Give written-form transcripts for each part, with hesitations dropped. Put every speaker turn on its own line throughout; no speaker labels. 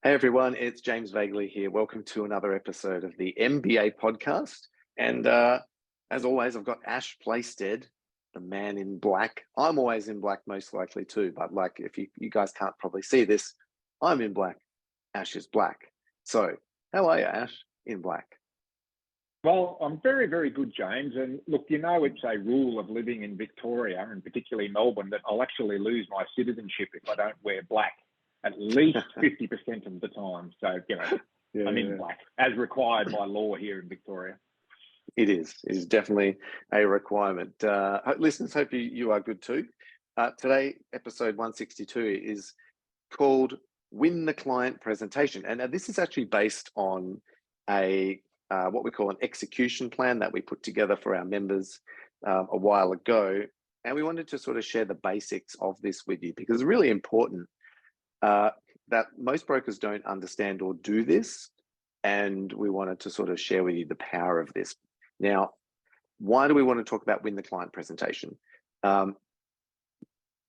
Hey everyone, it's James Veigli here. Welcome to another episode of the MBA podcast. And as always, I've got Ash Playsted, the man in black. I'm always in black, most likely too. But like, if you guys can't probably see this, I'm in black. Ash is black. So, how are you, Ash? In black.
Well, I'm very, very good, James. And look, it's a rule of living in Victoria, and particularly Melbourne, that I'll actually lose my citizenship if I don't wear black at least 50% of the time. So, I'm in black, as required by law here in Victoria.
It is. It is definitely a requirement. Listeners, hope you are good too. Today, episode 162 is called Win the Client Presentation. And this is actually based on what we call an execution plan that we put together for our members a while ago. And we wanted to sort of share the basics of this with you because it's really important that most brokers don't understand or do this. And we wanted to sort of share with you the power of this. Now, why do we want to talk about Win the Client Presentation?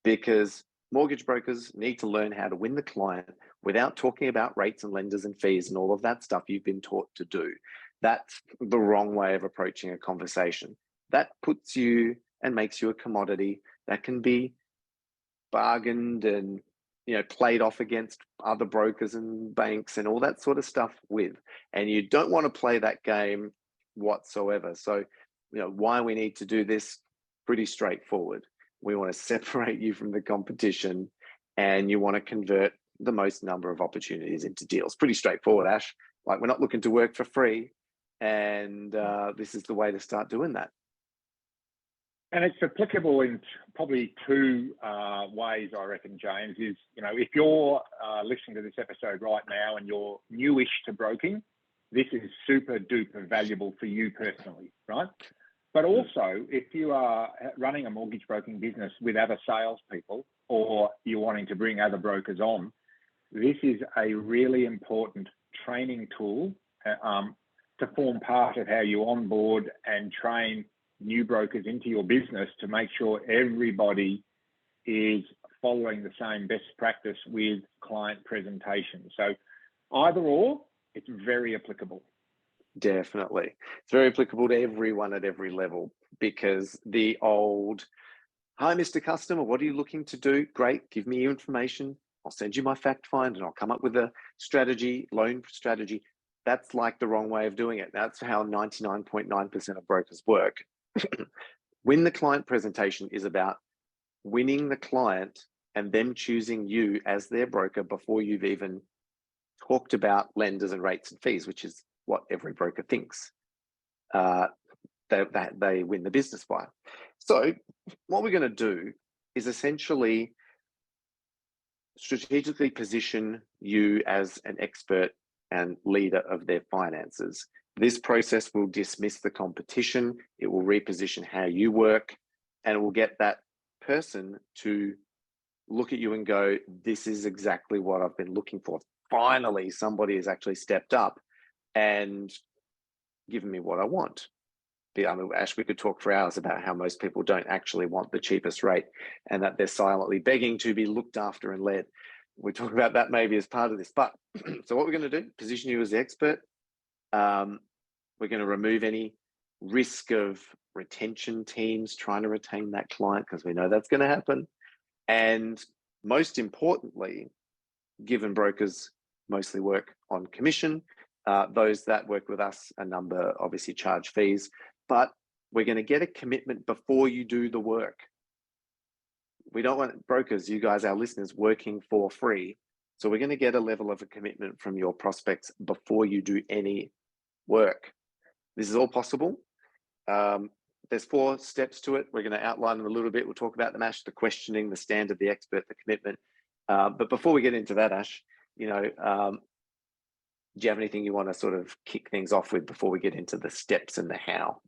Because mortgage brokers need to learn how to win the client without talking about rates and lenders and fees and all of that stuff you've been taught to do. That's the wrong way of approaching a conversation. That puts you and makes you a commodity that can be bargained and played off against other brokers and banks and all that sort of stuff with. And you don't want to play that game whatsoever. So, why we need to do this, pretty straightforward. We want to separate you from the competition and you want to convert the most number of opportunities into deals. Pretty straightforward, Ash. Like, we're not looking to work for free. And this is the way to start doing that.
And it's applicable in probably two ways, I reckon, James, is, if you're listening to this episode right now and you're newish to broking, this is super duper valuable for you personally, right? But also, if you are running a mortgage broking business with other salespeople or you're wanting to bring other brokers on, this is a really important training tool to form part of how you onboard and train new brokers into your business to make sure everybody is following the same best practice with client presentation. So either or, it's very applicable.
Definitely. It's very applicable to everyone at every level because the old, hi, Mr. Customer, what are you looking to do? Great, give me your information. I'll send you my fact find and I'll come up with a strategy, loan strategy. That's like the wrong way of doing it. That's how 99.9% of brokers work. Win the client presentation is about winning the client and them choosing you as their broker before you've even talked about lenders and rates and fees, which is what every broker thinks that they win the business by. So what we're going to do is essentially strategically position you as an expert and leader of their finances. This process will dismiss the competition, it will reposition how you work, and it will get that person to look at you and go, this is exactly what I've been looking for. Finally, somebody has actually stepped up and given me what I want. I mean, Ash, we could talk for hours about how most people don't actually want the cheapest rate and that they're silently begging to be looked after and led. We talk about that maybe as part of this. But so what we're going to do, position you as the expert. We're going to remove any risk of retention teams trying to retain that client because we know that's going to happen. And most importantly, given brokers mostly work on commission, those that work with us, a number obviously charge fees, but we're going to get a commitment before you do the work. We don't want brokers, you guys, our listeners, working for free. So we're going to get a level of a commitment from your prospects before you do any work. This is all possible. There's 4 steps to it. We're going to outline them a little bit. We'll talk about them, Ash, the questioning, the standard, the expert, the commitment. But before we get into that, Ash, do you have anything you want to sort of kick things off with before we get into the steps and the how?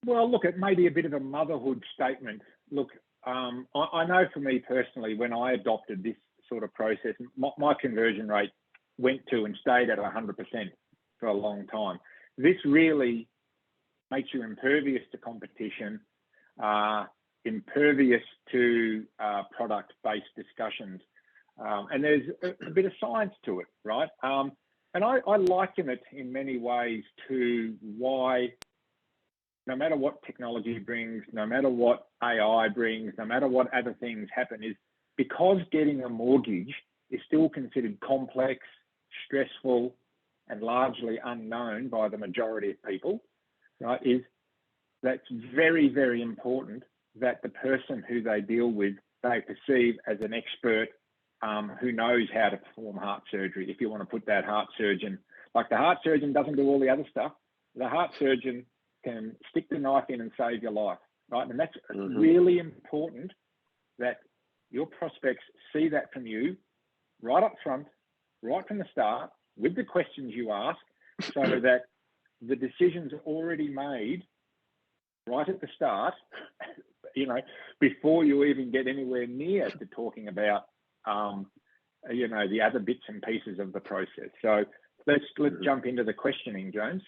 Well, look, it may be a bit of a motherhood statement. Look, I know for me personally, when I adopted this sort of process, my conversion rate went to and stayed at 100% for a long time. This really makes you impervious to competition, impervious to product-based discussions. And there's a bit of science to it, right? And I liken it in many ways to why, no matter what technology brings, no matter what AI brings, no matter what other things happen, is because getting a mortgage is still considered complex, stressful, and largely unknown by the majority of people, right? That's very, very important that the person who they deal with, they perceive as an expert who knows how to perform heart surgery. If you want to put that heart surgeon, like the heart surgeon doesn't do all the other stuff, the heart surgeon can stick the knife in and save your life, right? And that's really important that your prospects see that from you right up front, right from the start, with the questions you ask, so that the decision's already made right at the start, you know, before you even get anywhere near to talking about, you know, the other bits and pieces of the process. So let's jump into the questioning, James.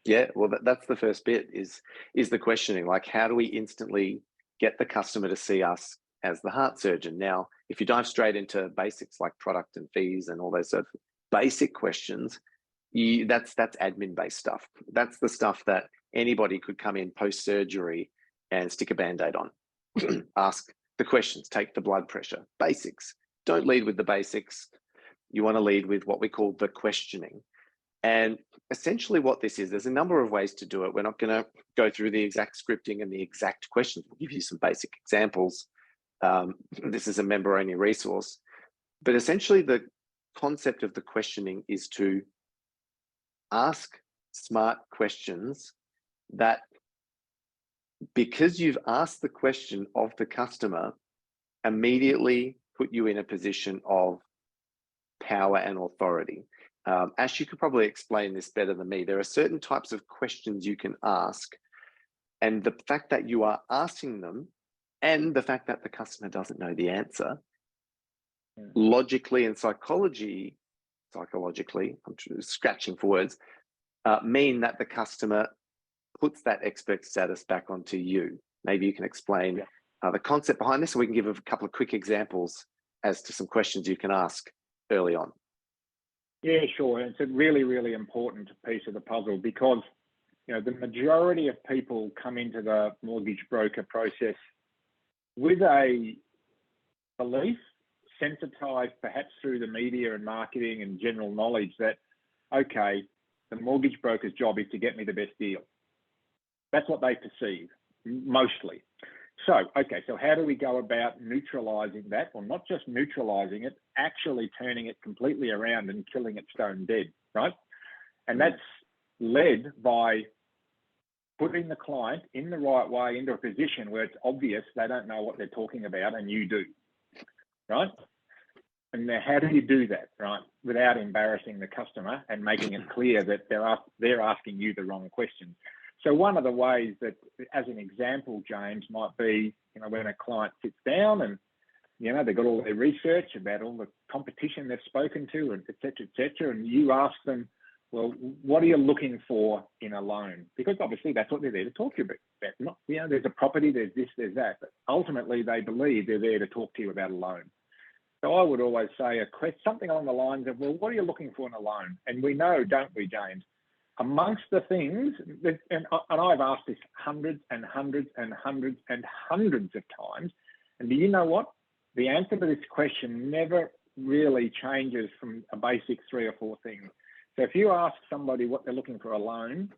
Yeah, well, that's the first bit is the questioning. Like, how do we instantly get the customer to see us as the heart surgeon? Now, if you dive straight into basics like product and fees and all those sort of basic questions, that's admin-based stuff. That's the stuff that anybody could come in post-surgery and stick a Band-Aid on. Ask the questions, take the blood pressure, basics. Don't lead with the basics. You want to lead with what we call the questioning. And essentially what this is, there's a number of ways to do it. We're not going to go through the exact scripting and the exact questions. We'll give you some basic examples. This is a member-only resource. But essentially the concept of the questioning is to ask smart questions that, because you've asked the question of the customer, immediately put you in a position of power and authority. Ash, you could probably explain this better than me. There are certain types of questions you can ask, and the fact that you are asking them and the fact that the customer doesn't know the answer, logically and psychologically, I'm scratching for words, mean that the customer puts that expert status back onto you. Maybe you can explain the concept behind this, so we can give a couple of quick examples as to some questions you can ask early on.
Yeah, sure. It's a really, really important piece of the puzzle because, you know, the majority of people come into the mortgage broker process with a belief, sensitized perhaps through the media and marketing and general knowledge that, okay, the mortgage broker's job is to get me the best deal. That's what they perceive, mostly. So, okay, so how do we go about neutralizing that? Or not just neutralizing it, actually turning it completely around and killing it stone dead, right? And that's led by putting the client in the right way into a position where it's obvious they don't know what they're talking about and you do, right? And now how do you do that, right? Without embarrassing the customer and making it clear that they're asking you the wrong questions. So one of the ways that, as an example, James, might be, you know, when a client sits down and, you know, they've got all their research about all the competition they've spoken to and et cetera, and you ask them, well, what are you looking for in a loan? Because obviously that's what they're there to talk to you about. Not, you know, there's a property, there's this, there's that, but ultimately they believe they're there to talk to you about a loan. So I would always say something along the lines of, well, what are you looking for in a loan? And we know, don't we, James, amongst the things, and I've asked this hundreds and hundreds and hundreds and hundreds of times, and do you know what? The answer to this question never really changes from a basic 3 or 4 things. So if you ask somebody what they're looking for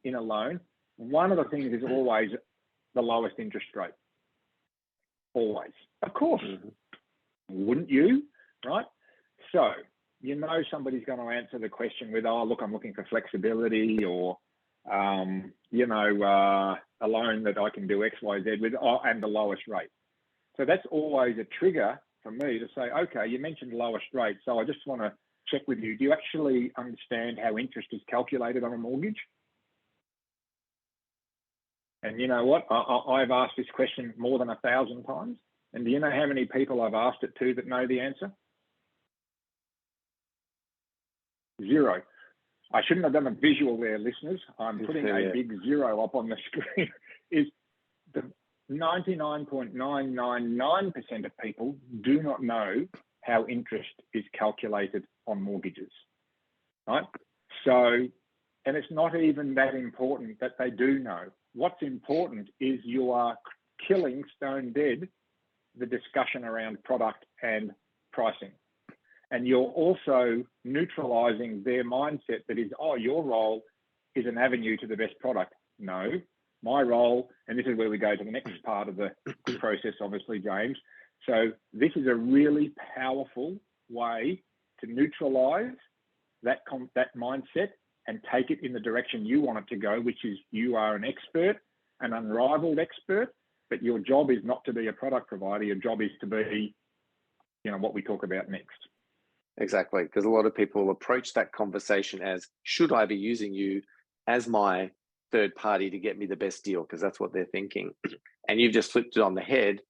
in a loan, one of the things is always the lowest interest rate. Always. Of course. Wouldn't you? Right? So you know somebody's going to answer the question with, oh, look, I'm looking for flexibility, or, you know, a loan that I can do X, Y, Z with, and the lowest rate. So that's always a trigger for me to say, okay, you mentioned lowest rate, so I just want to check with you. Do you actually understand how interest is calculated on a mortgage? And you know what? I've asked this question more than 1,000 times. And do you know how many people I've asked it to that know the answer? 0. I shouldn't have done a visual there, listeners. I'm putting a big 0 up on the screen. Is the 99.999% of people do not know how interest is calculated on mortgages, right? So, and it's not even that important that they do know. What's important is you are killing stone dead the discussion around product and pricing. And you're also neutralizing their mindset that is, oh, your role is an avenue to the best product. No, my role, and this is where we go to the next part of the process, obviously, James. So this is a really powerful way to neutralize that mindset and take it in the direction you want it to go, which is you are an expert, an unrivaled expert, but your job is not to be a product provider. Your job is to be, you know, what we talk about next.
Exactly, because a lot of people approach that conversation as, should I be using you as my third party to get me the best deal? Because that's what they're thinking. And you've just flipped it on the head.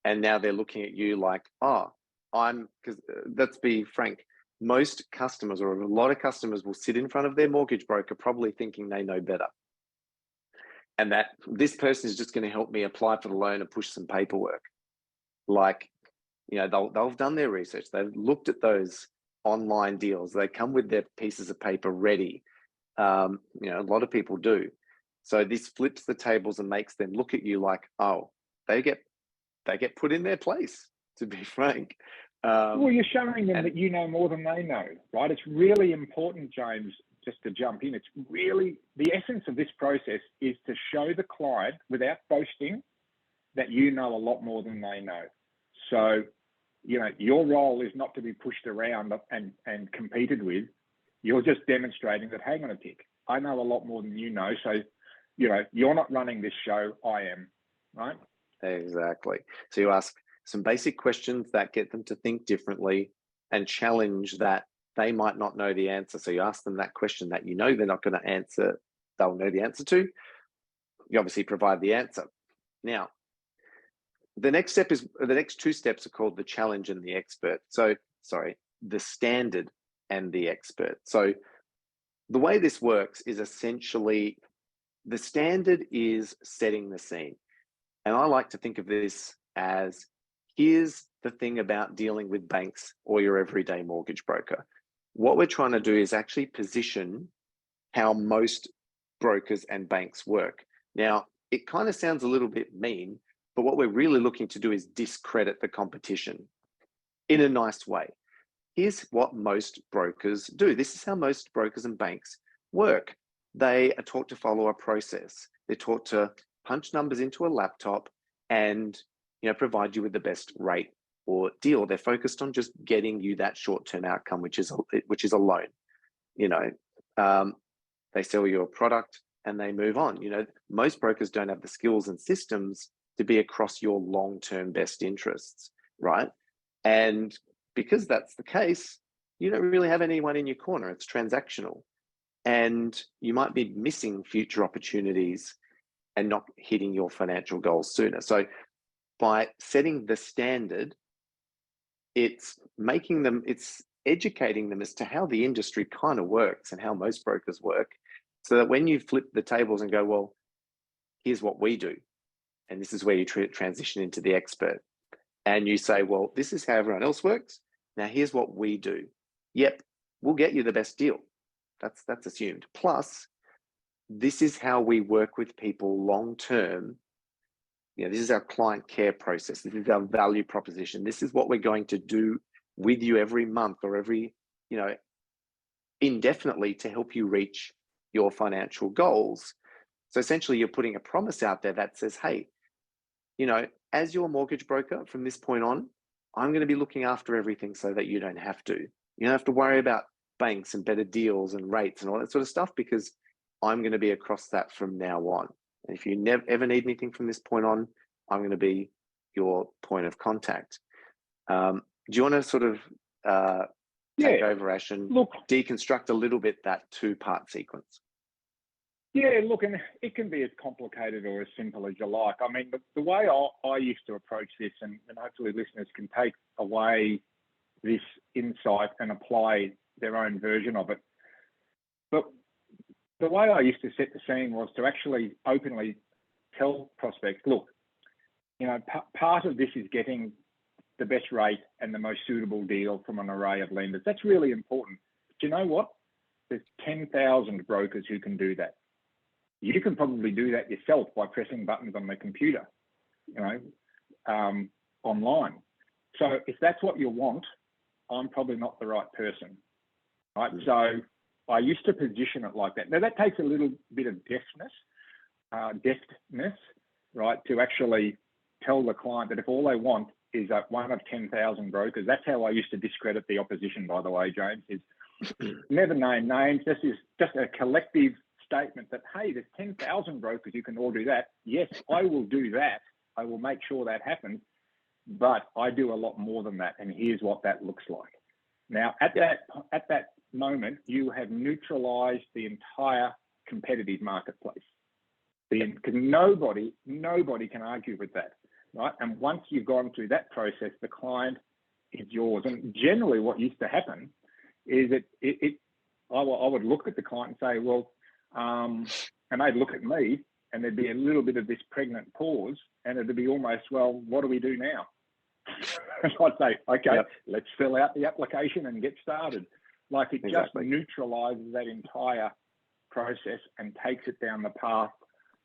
And now they're looking at you like, oh, because let's be frank, most customers or a lot of customers will sit in front of their mortgage broker probably thinking they know better. And that this person is just going to help me apply for the loan and push some paperwork. Like, you know, they've done their research. They've looked at those online deals. They come with their pieces of paper ready. You know, a lot of people do. So this flips the tables and makes them look at you like, oh, they get put in their place, to be frank.
Well, you're showing them that you know more than they know, right? It's really important, James, just to jump in. It's really, the essence of this process is to show the client without boasting that you know a lot more than they know. So, you know, your role is not to be pushed around and competed with. You're just demonstrating that, hang on a tick, I know a lot more than you know. So, you know, you're not running this show, I am, right?
Exactly. So you ask some basic questions that get them to think differently and challenge that they might not know the answer. So you ask them that question that you know they're not going to answer, they'll know the answer to. You obviously provide the answer. Now, the next two steps are called the challenge and the expert. So, sorry, the standard and the expert. So the way this works is essentially the standard is setting the scene. And I like to think of this as, here's the thing about dealing with banks or your everyday mortgage broker. What we're trying to do is actually position how most brokers and banks work. Now, it kind of sounds a little bit mean, but what we're really looking to do is discredit the competition in a nice way. Here's what most brokers do. This is how most brokers and banks work. They are taught to follow a process. They're taught to punch numbers into a laptop and, you know, provide you with the best rate or deal. They're focused on just getting you that short-term outcome, which is a loan. You know, they sell you a product and they move on. You know, most brokers don't have the skills and systems to be across your long-term best interests, right? And because that's the case, you don't really have anyone in your corner. It's transactional. And you might be missing future opportunities and not hitting your financial goals sooner. So by setting the standard, it's educating them as to how the industry kind of works and how most brokers work, so that when you flip the tables and go, well, here's what we do, and this is where you transition into the expert, and you say, well, this is how everyone else works. Now here's what we do. Yep, we'll get you the best deal. That's assumed. Plus, this is how we work with people long term. You know, this is our client care process. This is our value proposition. This is what we're going to do with you every month or every, you know, indefinitely to help you reach your financial goals. So essentially, you're putting a promise out there that says, hey, you know, as your mortgage broker from this point on, I'm going to be looking after everything so that you don't have to. You don't have to worry about banks and better deals and rates and all that sort of stuff, because I'm going to be across that from now on. And if you never ever need anything from this point on, I'm going to be your point of contact. Do you want to sort of take over, Ash, and deconstruct a little bit that two-part sequence?
Yeah, look, and it can be as complicated or as simple as you like. I mean, the way I used to approach this, and hopefully listeners can take away this insight and apply their own version of it. But the way I used to set the scene was to actually openly tell prospects, look, you know, part of this is getting the best rate and the most suitable deal from an array of lenders. That's really important. But you know what? There's 10,000 brokers who can do that. You can probably do that yourself by pressing buttons on the computer, online. So if that's what you want, I'm probably not the right person, right? So I used to position it like that. Now that takes a little bit of deftness, right, to actually tell the client that if all they want is one of 10,000 brokers, that's how I used to discredit the opposition, by the way, James, is never name names. This is just a collective statement that, hey, there's 10,000 brokers who can all do that. Yes, I will do that. I will make sure that happens, but I do a lot more than that, and here's what that looks like. Now, at that moment, you have neutralized the entire competitive marketplace, because nobody can argue with that, right? And once you've gone through that process, the client is yours. And generally, what used to happen is I would look at the client and say, well, and they'd look at me, and there'd be a little bit of this pregnant pause, and it'd be almost, well, what do we do now? I'd say, okay, let's fill out the application and get started. Like it just neutralizes that entire process and takes it down the path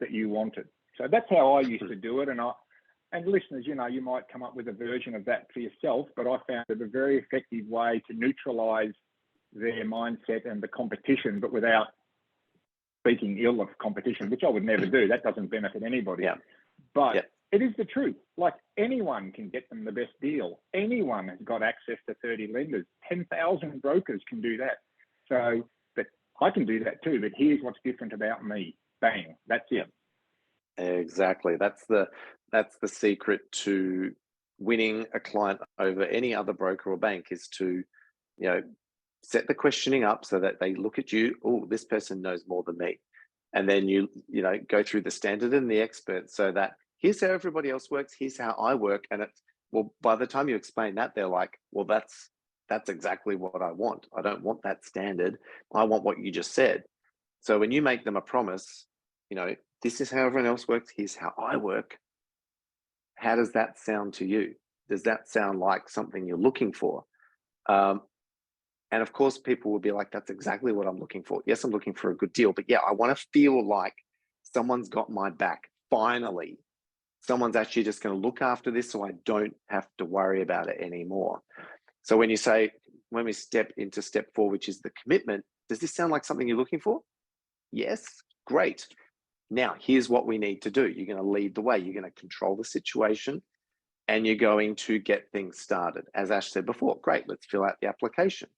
that you wanted. So that's how I used to do it. And listeners, you might come up with a version of that for yourself, but I found it a very effective way to neutralize their mindset and the competition, but without speaking ill of competition, which I would never do. That doesn't benefit anybody. Yeah. But it is the truth. Like anyone can get them the best deal. Anyone has got access to 30 lenders. 10,000 brokers can do that. So, but I can do that too. But here's what's different about me. Bang. That's it.
Exactly. That's the secret to winning a client over any other broker or bank, is to, set the questioning up so that they look at you. Oh, this person knows more than me. And then you go through the standard and the expert, so that here's how everybody else works. Here's how I work. And by the time you explain that, they're like, well, that's exactly what I want. I don't want that standard. I want what you just said. So when you make them a promise, this is how everyone else works. Here's how I work. How does that sound to you? Does that sound like something you're looking for? And of course, people will be like, that's exactly what I'm looking for. Yes, I'm looking for a good deal, but I want to feel like someone's got my back. Finally, someone's actually just going to look after this, so I don't have to worry about it anymore. So when we step into step 4, which is the commitment, does this sound like something you're looking for? Yes, great. Now, here's what we need to do. You're going to lead the way. You're going to control the situation, and you're going to get things started. As Ash said before, great, let's fill out the application.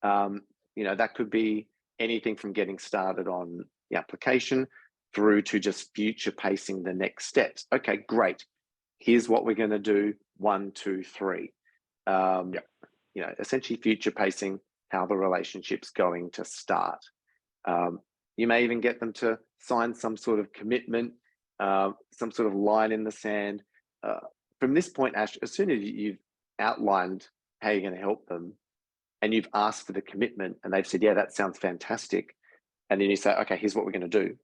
That could be anything from getting started on the application through to just future pacing the next steps. Okay, great. Here's what we're going to do. 1, 2, 3. Essentially future pacing how the relationship's going to start. You may even get them to sign some sort of commitment, some sort of line in the sand. From this point, Ash, as soon as you've outlined how you're going to help them, and you've asked for the commitment, and they've said, yeah, that sounds fantastic. And then you say, okay, here's what we're going to do.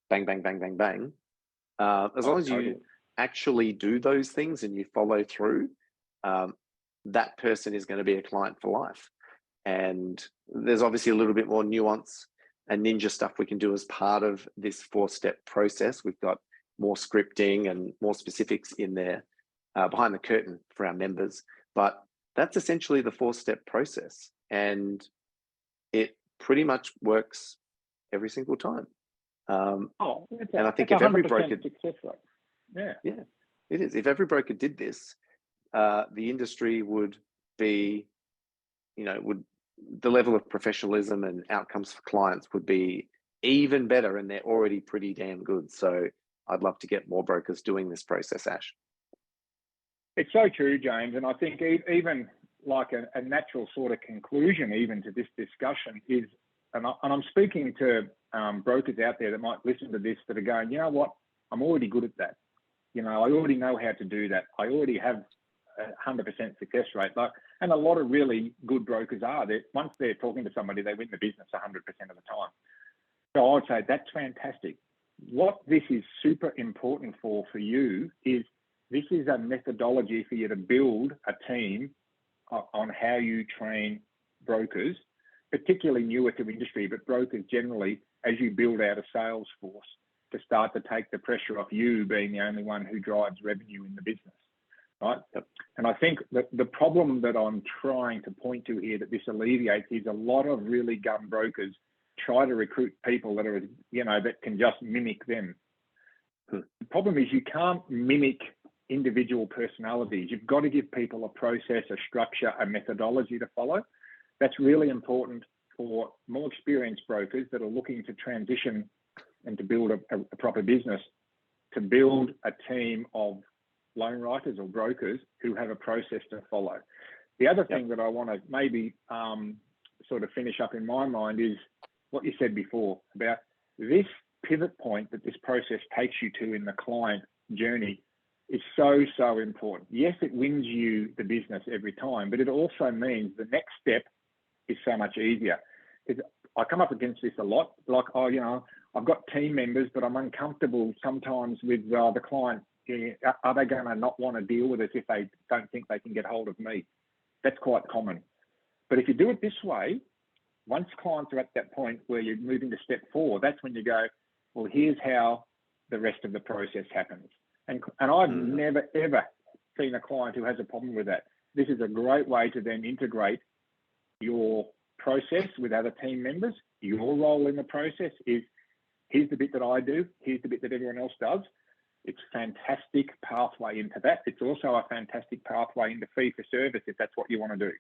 Bang, bang, bang, bang, bang. As long as you actually do those things and you follow through, that person is going to be a client for life. And there's obviously a little bit more nuance and ninja stuff we can do as part of this 4-step process. We've got more scripting and more specifics in there behind the curtain for our members. But that's essentially the 4-step process, and it pretty much works every single time. And I think if every broker,
success rate.
It is. If every broker did this, the industry would be, the level of professionalism and outcomes for clients would be even better, and they're already pretty damn good. So I'd love to get more brokers doing this process, Ash.
It's so true, James. And I think even like a natural sort of conclusion even to this discussion is, and I'm speaking to brokers out there that might listen to this that are going, you know what, I'm already good at that. I already know how to do that. I already have a 100% success rate. And a lot of really good brokers are that once they're talking to somebody, they win the business 100% of the time. So I would say that's fantastic. What this is super important for you is this is a methodology for you to build a team on how you train brokers, particularly newer to industry, but brokers generally, as you build out a sales force to start to take the pressure off you being the only one who drives revenue in the business, right?
Yep.
And I think that the problem that I'm trying to point to here that this alleviates is a lot of really gun brokers try to recruit people that are, that can just mimic them. The problem is you can't mimic individual personalities. You've got to give people a process, a structure, a methodology to follow. That's really important for more experienced brokers that are looking to transition and to build a proper business, to build a team of loan writers or brokers who have a process to follow. The other thing that I want to maybe sort of finish up in my mind is what you said before about this pivot point that this process takes you to in the client journey is so, so important. Yes, it wins you the business every time, but it also means the next step is so much easier. Because I come up against this a lot, like, I've got team members, but I'm uncomfortable sometimes with the client. Are they going to not want to deal with us if they don't think they can get hold of me? That's quite common. But if you do it this way, once clients are at that point where you're moving to step 4, that's when you go, well, here's how the rest of the process happens. And I've never, ever seen a client who has a problem with that. This is a great way to then integrate your process with other team members. Your role in the process is, here's the bit that I do, here's the bit that everyone else does. It's a fantastic pathway into that. It's also a fantastic pathway into fee for service if that's what you want to do,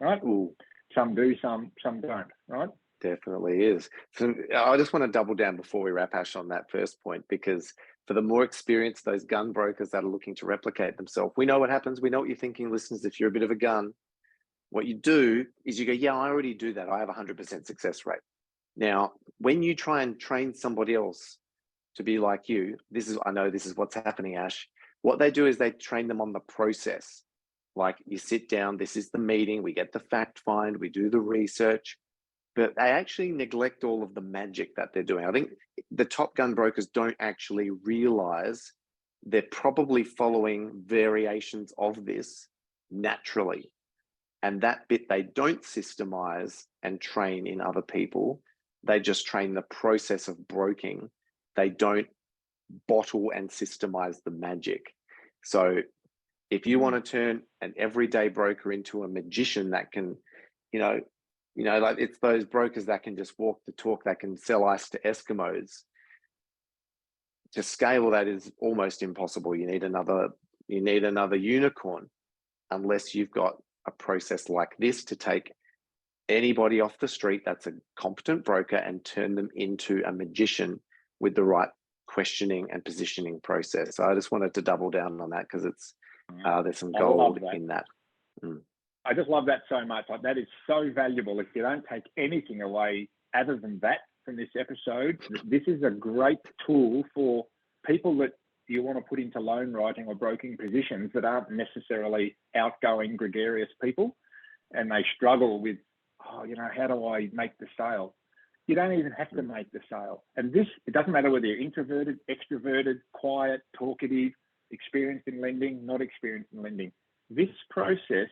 right?
Ooh.
Some do, some don't, right?
Definitely is. So I just want to double down before we wrap, Ash, on that first point, because for the more experienced, those gun brokers that are looking to replicate themselves, we know what happens. We know what you're thinking, listeners. If you're a bit of a gun, what you do is you go, yeah, I already do that. I have a 100% success rate. Now, when you try and train somebody else to be like you, I know this is what's happening, Ash. What they do is they train them on the process. Like, you sit down, this is the meeting, we get the fact find, we do the research, but they actually neglect all of the magic that they're doing. I think the top gun brokers don't actually realize they're probably following variations of this naturally. And that bit they don't systemize and train in other people. They just train the process of broking. They don't bottle and systemize the magic. So if you want to turn an everyday broker into a magician that can, like, it's those brokers that can just walk the talk, that can sell ice to Eskimos. To scale that is almost impossible. You need another unicorn, unless you've got a process like this to take anybody off the street that's a competent broker and turn them into a magician with the right questioning and positioning process. So I just wanted to double down on that because it's there's some gold in that.
I just love that so much. Like, that is so valuable. If you don't take anything away other than that from this episode, this is a great tool for people that you want to put into loan writing or broking positions that aren't necessarily outgoing, gregarious people, and they struggle with, how do I make the sale? You don't even have to make the sale. And it doesn't matter whether you're introverted, extroverted, quiet, talkative, experienced in lending, not experienced in lending. This process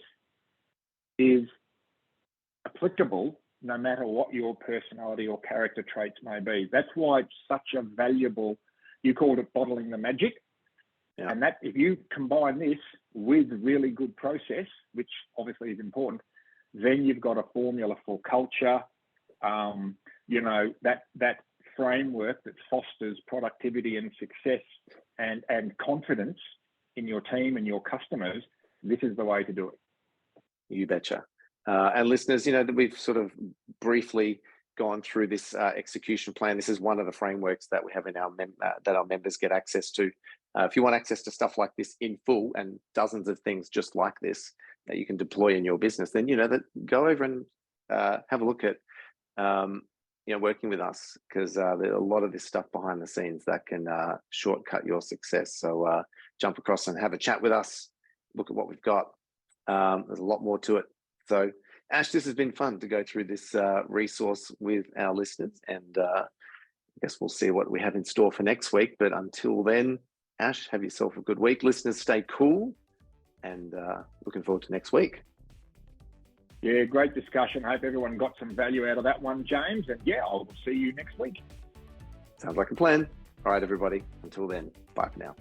is applicable no matter what your personality or character traits may be. That's why it's such a valuable, you called it bottling the magic. Yeah. And that, if you combine this with really good process, which obviously is important, then you've got a formula for culture, that framework that fosters productivity and success and confidence in your team and your customers. This is the way to do it.
You betcha. And listeners, we've sort of briefly gone through this execution plan. This is one of the frameworks that we have in that our members get access to. If you want access to stuff like this in full and dozens of things just like this that you can deploy in your business, then go over and have a look at working with us, because there's a lot of this stuff behind the scenes that can shortcut your success. So jump across and have a chat with us. Look at what we've got. There's a lot more to it. So, Ash, this has been fun to go through this resource with our listeners, and I guess we'll see what we have in store for next week. But until then, Ash, have yourself a good week. Listeners, stay cool, and looking forward to next week.
Yeah, great discussion. Hope everyone got some value out of that one, James. And yeah, I'll see you next week.
Sounds like a plan. All right, everybody. Until then, bye for now.